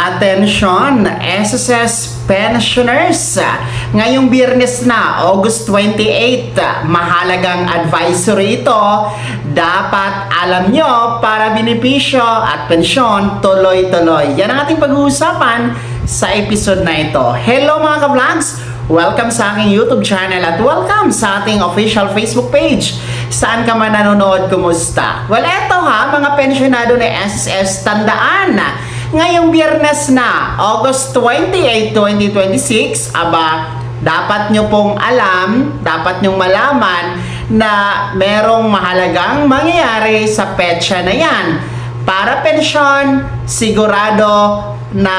Attention, SSS pensioners! Ngayong Biyernes na, August 28, mahalagang advisory ito. Dapat alam nyo para benepisyo at pensyon tuloy-tuloy. Yan ang ating pag-uusapan sa episode na ito. Hello mga ka-vlogs! Welcome sa aking YouTube channel at welcome sa ating official Facebook page. Saan ka man nanonood, kumusta? Well, eto ha, mga pensyonado ng SSS, tandaan na ngayong Biyernes na, August 28, 2026, dapat nyo pong alam, dapat nyong malaman na merong mahalagang mangyayari sa petsa na yan. Para pensyon, sigurado na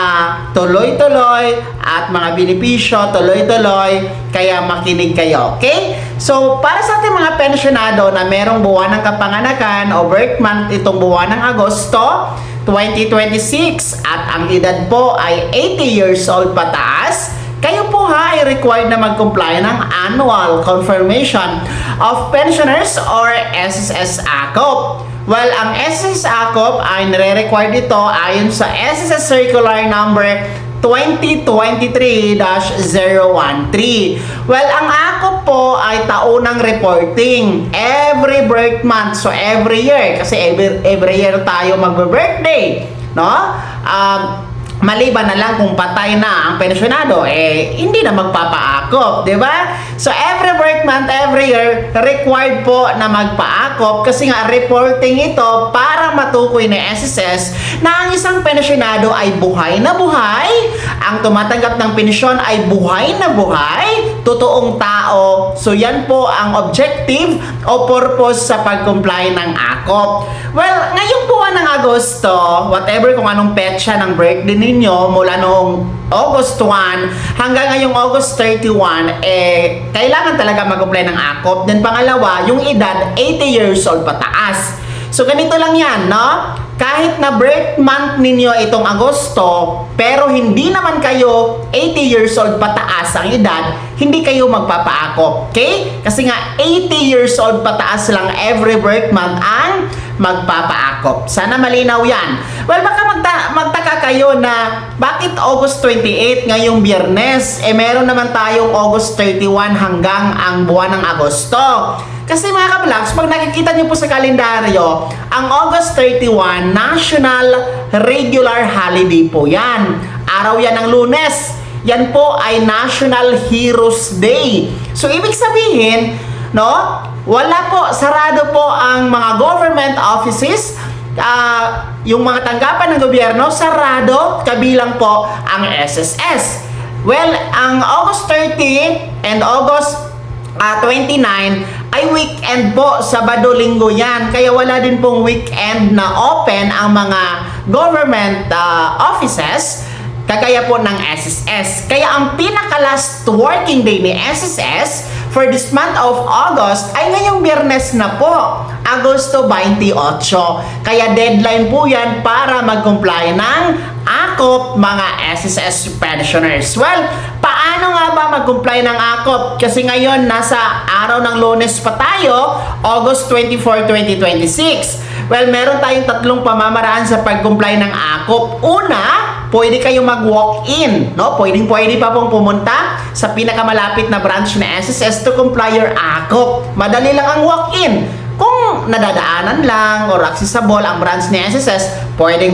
tuloy-tuloy at mga benepisyo tuloy-tuloy, kaya makinig kayo, okay? So, para sa ating mga pensyonado na merong buwan ng kapanganakan o birth month itong buwan ng Agosto 2026 at ang edad po ay 80 years old pataas, kayo po ha ay required na mag-comply ng Annual Confirmation of Pensioners or SSS ACOP. Well, ang SSS ACOP ay nire-require dito ayon sa SSS Circular Number 2023-013. Well, ang ACOP po ay taunang reporting every birth month. So, every year. Kasi every year tayo magbe-birthday. No? Maliban na lang kung patay na ang pensyonado, hindi na magpapa-ACOP, di ba? So, every birth month, every year, required po na magpa-ACOP kasi nga reporting ito para matukoy na SSS na ang isang pensyonado ay buhay na buhay, ang tumatanggap ng pensyon ay buhay na buhay, totoong tao. So, yan po ang objective o purpose sa pag-comply ng ACOP. Well, ngayong buwan ng Agosto, whatever kung anong petsa ng birthday ninyo, mula noong August 1 hanggang ngayong August 31, kailangan talaga mag-apply ng ACOP. Then pangalawa, yung edad 80 years old pataas. So ganito lang yan, no? Kahit na birth month ninyo itong Agosto, pero hindi naman kayo 80 years old pataas ang edad, hindi kayo magpapa-ACOP. Okay? Kasi nga 80 years old pataas lang every birth month ang magpapa-ACOP. Sana malinaw yan. Well, baka magtaka kayo na bakit August 28 ngayong Biyernes? Meron naman tayong August 31 hanggang ang buwan ng Agosto. Kasi mga ka-vlogs, pag nakikita niyo po sa kalendaryo, ang August 31, National Regular Holiday po yan. Araw yan ng Lunes. Yan po ay National Heroes Day. So, ibig sabihin, no, wala po, sarado po ang mga government offices, yung mga tanggapan ng gobyerno, sarado, kabilang po ang SSS. Well, ang August 30 and August 29 ay weekend po, Sabado, Linggo yan. Kaya wala din pong weekend na open ang mga government offices, kagaya po ng SSS. Kaya ang pinaka-last working day ni SSS for this month of August ay ngayong Biyernes na po, Agosto 28. Kaya deadline po yan para mag-comply ng ACOP mga SSS pensioners. Well, paano nga ba mag-comply ng ACOP? Kasi ngayon, nasa araw ng Lunes pa tayo, August 24, 2026. Well, meron tayong tatlong pamamaraan sa pag-comply ng ACOP. Una, pwede kayo mag-walk-in, no? Pwede pa pong pumunta sa pinakamalapit na branch na SSS to comply your ACOP. Madali lang ang walk-in. Kung nadadaanan lang or accessible ang branch ni SSS, pwede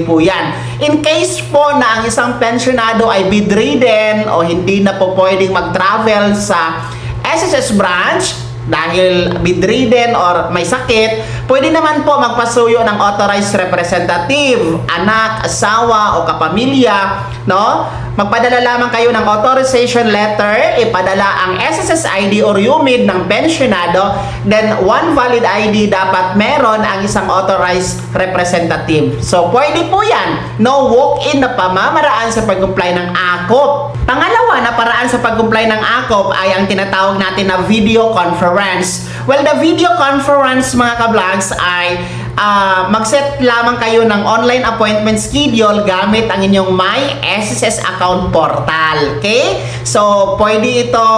po yan. In case po na ang isang pensionado ay bedridden o hindi na po pwedeng mag-travel sa SSS branch dahil bedridden or may sakit, pwede naman po magpasuyo ng authorized representative, anak, asawa o kapamilya, no? Magpadala lamang kayo ng authorization letter, ipadala ang SSS ID or UMID ng pensionado, then one valid ID dapat meron ang isang authorized representative. So, pwede po yan. No walk-in na pamamaraan sa pag-comply ng ACOP. Pangalawa na paraan sa pag-comply ng ACOP ay ang tinatawag natin na video conference. Well, the video conference mga ka-vlogs ay mag-set lamang kayo ng online appointment schedule gamit ang inyong My SSS account portal. Okay? So, pwede ito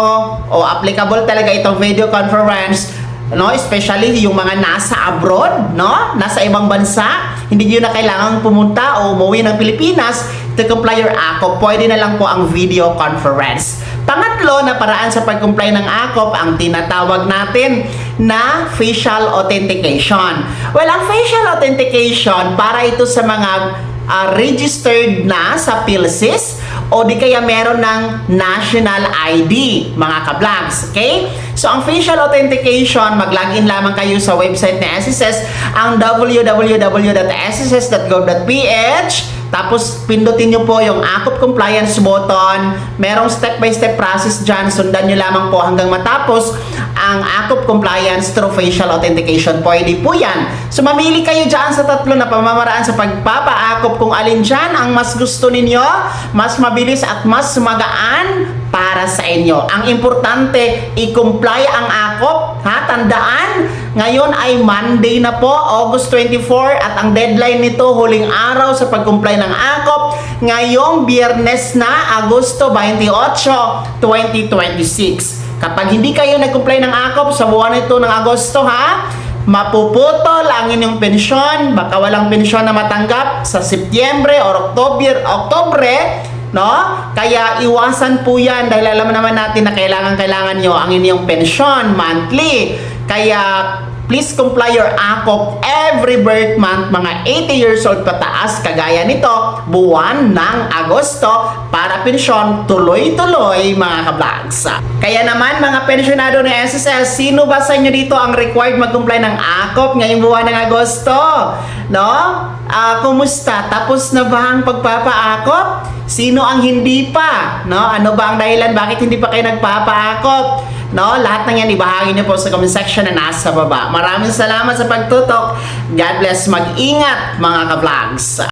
o applicable talaga itong video conference, no? Especially yung mga nasa abroad, no? Nasa ibang bansa, hindi nyo na kailangang pumunta o umuwi ng Pilipinas, to comply your AKOP, pwede na lang po ang video conference. Pangatlo na paraan sa pag-comply ng AKOP ang tinatawag natin na facial authentication. Well, ang facial authentication para ito sa mga registered na sa PhilSys o di kaya meron ng national ID, mga ka-vlogs. Okay? So, ang facial authentication, mag-login lamang kayo sa website ni SSS, ang www.sss.gov.ph. Tapos, pindutin nyo po yung AKOP compliance button. Merong step-by-step process dyan. Sundan nyo lamang po hanggang matapos ang AKOP compliance through facial authentication. Pwede po yan. So, mamili kayo dyan sa tatlo na pamamaraan sa pagpapa-AKOP kung alin dyan ang mas gusto ninyo, mas mabilis at mas magaan para sa inyo. Ang importante, i-comply ang AKOP. Ha? Tandaan, ngayon ay Monday na po, August 24, at ang deadline nito, huling araw sa pag-comply ng AKOP, ngayong Biyernes na, Agosto 28, 2026. Kapag hindi kayo nag-comply ng AKOP sa buwan ito ng Agosto, ha? Mapuputol ang inyong pensyon, baka walang pensyon na matanggap sa Setyembre or Oktobre, no? Kaya iwasan po yan dahil alam naman natin na kailangan nyo ang inyong pensyon monthly. Kaya please comply your AKOP every birth month, mga 80 years old pataas, kagaya nito, buwan ng Agosto, para pensyon tuloy-tuloy, mga ka-vlogs. Kaya naman, mga pensyonado ni SSS, sino ba sa inyo dito ang required mag-comply ng AKOP ngayong buwan ng Agosto? No? Kumusta? Tapos na ba ang pagpapa-AKOP? Sino ang hindi pa? No? Ano ba ang dahilan? Bakit hindi pa kayo nagpapa-AKOP? No, lahat ng yan ibahagi niyo po sa comment section na nasa baba. Maraming salamat sa pagtutok. God bless. Mag-ingat, mga ka-vlogs.